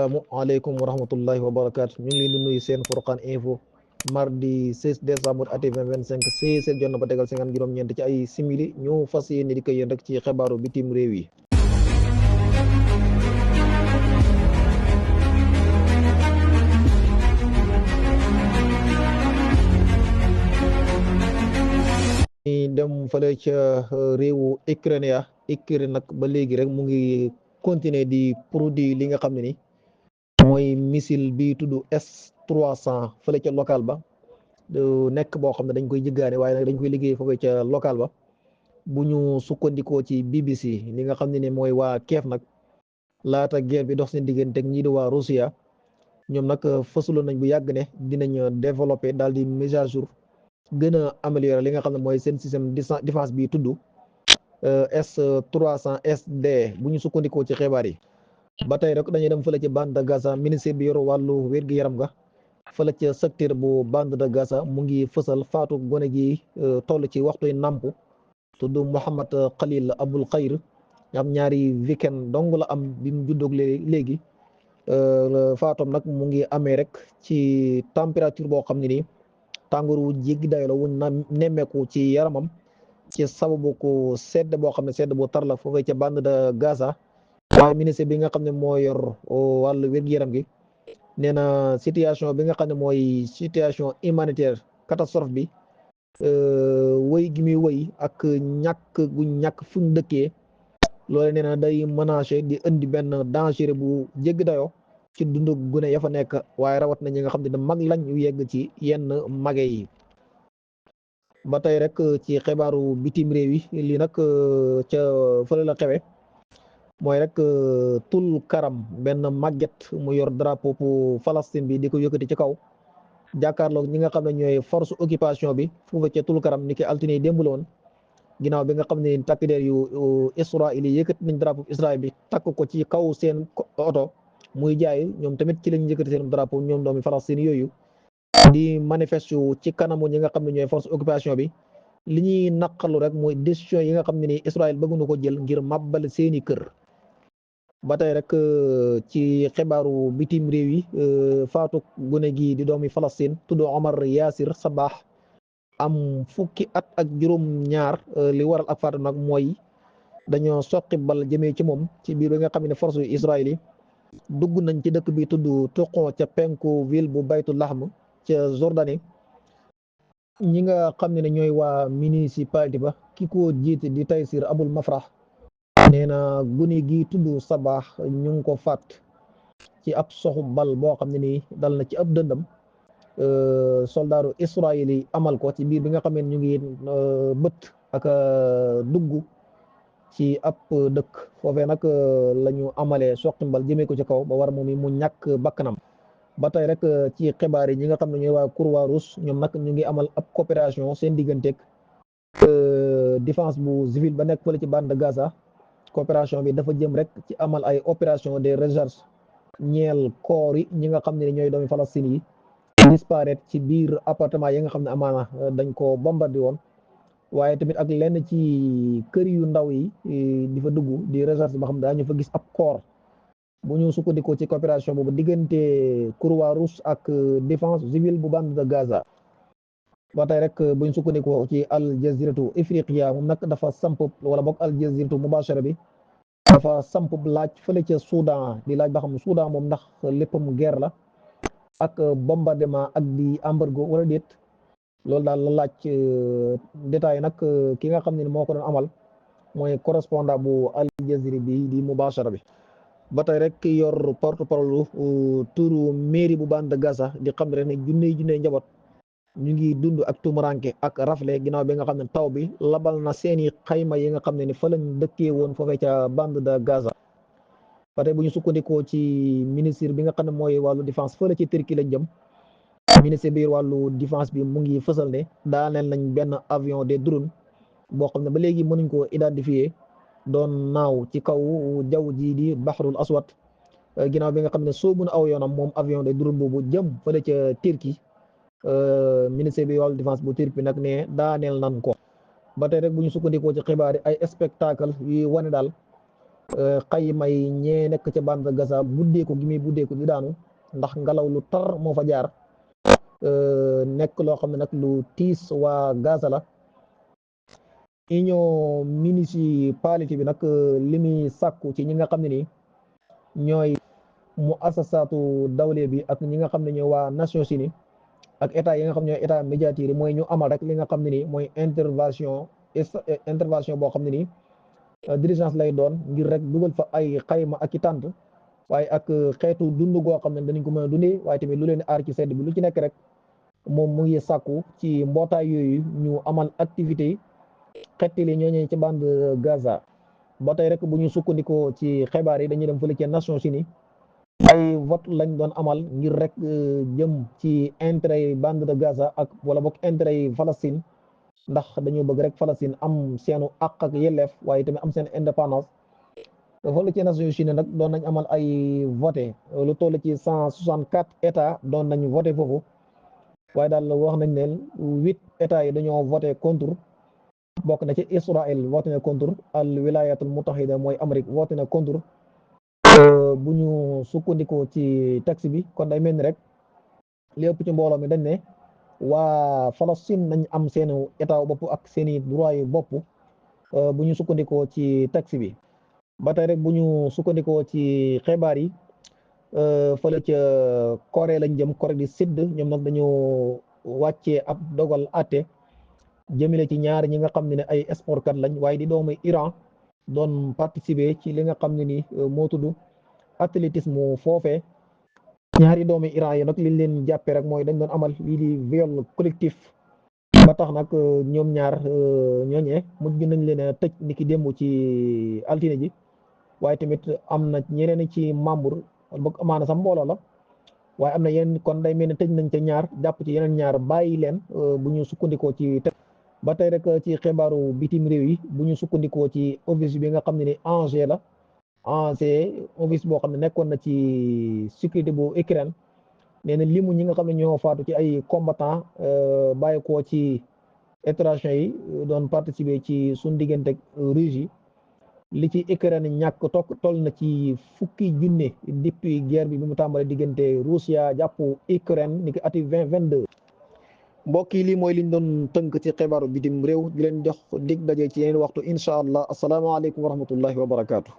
Asalaamaaleykum wa rahmatullahi wa barakaatu ñu ngi leen di nuyu seen Furqan info mardi 16 décembre ati 2025 16 jot na ba tegal 50 juróom-ñeent ci ay simili ñu fas yéene di ko yéen rek ci xibaaru bitim réew yi. ñi dem fële ca réewu Ukraine ya Ukraine nag ba léegi rek mu ngi continuer di produit li nga xam ne ni mooy missile bi tudd S-300 fële ca local ba du nekk boo xam ne dañ koy jëggaane waaye nag dañ koy liggéey foofu ca local ba bu ñu sukkandikoo ci BBC li nga xam ne ni mooy waa Kiev nag laata guerre bi dox seen diggante ak ñii di waa Russia ñoom nag fësuloon nañ bu yàgg ne dinañ développer daal di mise à jour gën a améliorer li nga xam ne mooy seen système défense bi tudd S-300 SD bu ñu sukkandikoo ci xibaar yi. ba tey rek dañuy dem fële ci bande de Gaza ministre bi yor wàllu wér-gu-yaram nga fële ca secteur bu bande de Gaza mu ngi fësal faatu gone gi toll ci waxtuy namp tudd Mouhamad Khalil Abul Khayr am ñaari weekend dong la am bi mu juddoog léegi faatoom nag mu ngi amee rek ci température boo xam ne nii tàngoor wu jéggi dayo la wuñ na nemmeeku ci yaramam ci sababu ko sedd boo xam ne sedd bu tar la foofee ca bande de Gaza. waaye ministre bi nga xam ne moo yor wàllu wér-gu-yaram gi nee na situation bi nga xam ne mooy situation humanitaire catastrophe bi wëy gi muy wëy ak ñàkk fuñ dëkkee loole nee na day menacer di indi benn danger bu jéggi dayoo ci dundu gune ya fa nekk waaye rawat na ñi nga xam ne da mag lañ yu yegg ci yenn mage yi. ba tey rek ci xibaaru bitim réew yi lii nag ca fële la xewe mooy rek tul karam benn màgget mu yor drapeau pour Palestine bi di ko yëkkati ci kaw jàkkaarloog ñi nga xam ne ñooy force occupation bi foofu ca tul karam ni ki altine yi démb la woon ginnaaw bi nga xam ne takk der yu Israël yi yëkkati nañ drapeau Israël bi takk ko ci kaw seen oto muy jaay ñoom tamit ci lañ yëkkati seen drapeau ñoom doomi Palestine yooyu di manifeste ci kanamu ñi nga xam ne ñooy force occupation bi li ñuy naqarlu rek mooy décision yi nga xam ne ni Israël bëgg na ko jël ngir màbbal seeni kër. ba tey rek ci xibaaru bitim réew yi faatu gune gi di doomi Palestine tudd Omar Yasir Sabah am fukki at ak juróom-ñaar li waral ak faatu nag mooy dañoo soqi bal jëmee ci moom ci biir bi nga xam ne force yu Israël yi dugg nañ ci dëkk bi tudd Toqon ca penku ville bu Baytul Lahm ca Jordanie ñi nga xam ne ñooy waa municipalité ba ki ko jiite di Taysir Abul Mafrah nee na gune gi tudd Sabah ñu ngi ko faat ci ab soxu bal boo xam ne nii dal na ci ab dëndam soldaaru Israël yi amal ko ci biir bi nga xam ne ñu ngi bët ak dugg ci ab dëkk foofee nag la ñu amalee soqi mbal jëmee ko ci kaw ba war moom mu ñàkk bakkanam. ba tey rek ci xibaar yi ñi nga xam ne ñooy waa Croix-Rouge ñoom nag ñu ngi amal ab coopération seen digganteeg défense bu civil ba nekk fële ci bande de Gaza. coopération bi dafa jëm rek ci amal ay opération de recherche ñeel koor yi ñi nga xam ne ñooy doomi Palestine yi disparaître ci biir appartement yi nga xam ne amaana dañ ko bombardé woon waaye tamit ak lenn ci kër yu ndaw yi di fa dugg di recherche ba xam ne daañu fa gis ab koor bu ñu sukkandikoo ci coopération boobu diggante Croix-Rouge ak défense civile bu bande de Gaza. ba tey rek bu ñu sukkandikoo ci Al Jaziratu Ifriqiya moom nag dafa samp wala boog Al Jaziratu Mubashara bi dafa samp laaj fële ca Soudan di laaj ba xam Soudan moom ndax léppam guerre la ak bombardement ak di embargo wala déet loolu daal la laaj détail nag ki nga xam ne moo ko doon amal mooy correspondant bu Al Jazira bi di Mubashara bi. ba tey rek yor porte-parole turu mairie bu bande de Gaza di xam rek ne junney njaboot ñu ngi dund ak tumuranke ak rafle ginnaaw bi nga xam ne taw bi labal na seeni xayma yi nga xam ne ni fa lañ dëkkee woon foofee ca bande de Gaza. ba tey bu ñu sukkandikoo ci ministre bi nga xam ne mooy wàllu défense fële ci Turquie lañ jëm ministre bi wàllu défense bi mu ngi fësal ne daaneel nañ benn avion des drones boo xam ne ba léegi mënuñ koo identifier doon naaw ci kaw jaww ji di Bahrul Aswad ginnaaw bi nga xam ne soobu na aw yoonam moom avion des drones boobu jëm fële ca Turquie. ministre bi wàllu défense bu Turquie nag ne daaneel nan ko. ba tey rek bu ñu sukkandikoo ci xibaar yi ay spectacle yu wane daal xayma yi ñee nekk ca bande Gaza buddeeku gi muy buddeeku di daanu ndax ngelaw lu tar moo fa jaar nekk loo xam ne nag lu tiis waa Gaza la. union municipalité bi nag li muy sàkku ci ñi nga xam ne nii ñooy mu asasaatu dawle bi ak ñi nga xam ne ñooy waa Nations Unies ak état yi nga xam ne ñooy état médiateur yi mooy ñu amal rek li nga xam ne nii mooy intervention boo xam ne nii diligence lay doon ngir rek dugal fa ay xayma ak i tànt waaye ak xeetu dund goo xam ne danañ ko mën a dundee waaye tamit lu leen aar ci sedd bi lu ci nekk rek moom mu ngi sàkku ci mbootaay yooyu ñu amal activité yi xettali ñooñee ci bande Gaza. ba tey rek bu ñu sukkandikoo ci xibaar yi dañuy dem fële ci Nations Unies ay vote lañ doon amal ngir rek jëm ci intérêt yi bande de Gaza ak wala boog intérêt yi Palestine ndax dañoo bëgg rek Palestine am seenu àq ak yelleef waaye tamit am seen indépendance. fële ci Nations Unies nag doon nañ amal ay voté lu toll ci 164 états doon nañ voté foofu waaye daal wax nañ ne 8 états yi dañoo voté contre. bokk na ci Israël voté na contre al wilayatul mutahida mooy Amérique voté na contre bu ñu sukkandikoo ci texte bi kon day mel ni rek li ëpp ci mbooloo mi dañ ne waa Palestine nañ am seenu état bopp ak seeni droit yu bopp bu ñu sukkandikoo ci texte bi. ba tey rek bu ñu sukkandikoo ci xibaar yi fële ca Corée lañ jëm Corée du Sud ñoom nag dañoo wàccee ab dogal àtte jëmale ci ñaar ñi nga xam ne ay sportkat lañ waaye di doomu Iran doon participer ci li nga xam ne ni moo tudd athlétisme foofee. ñaari doomu Iran yi nag liñ leen jàppee rek mooy dañ doon amal lii di viol collectif ba tax nag ñoom ñaar ñooñee mujj nañ leen a tëj ni ki démb ci altine ji waaye tamit am na ñeneen ci membre boog amaana sax mbooloo la waaye am na yeneen kon day mel ne tëj nañ ca ñaar jàpp ci yeneen ñaar bàyyi leen bu ñu sukkandikoo ci ba tey rek ci xibaaru bitim réew yi bu ñu sukkandikoo ci office bi nga xam ne ni Angers la Angers office boo xam ne nekkoon na ci sécurité bu Ukraine nee na limu ñi nga xam ne ñoo faatu ci ay combattant bàyyi koo ci étranger yi doon participer ci suñ diggante ak Russie li ci Ukraine ñàkk toll na ci fukki junne depuis guerre bi mu tàmbalee diggante Russia jàpp Ukraine ni ki ati 2022. mbokk yi lii mooy liñ doon tënk ci xibaaru bitim réew di leen jox dig daje ci yeneen waxtu incha allah asalaamaaleykum wa rahmatullahi wa barakaatu.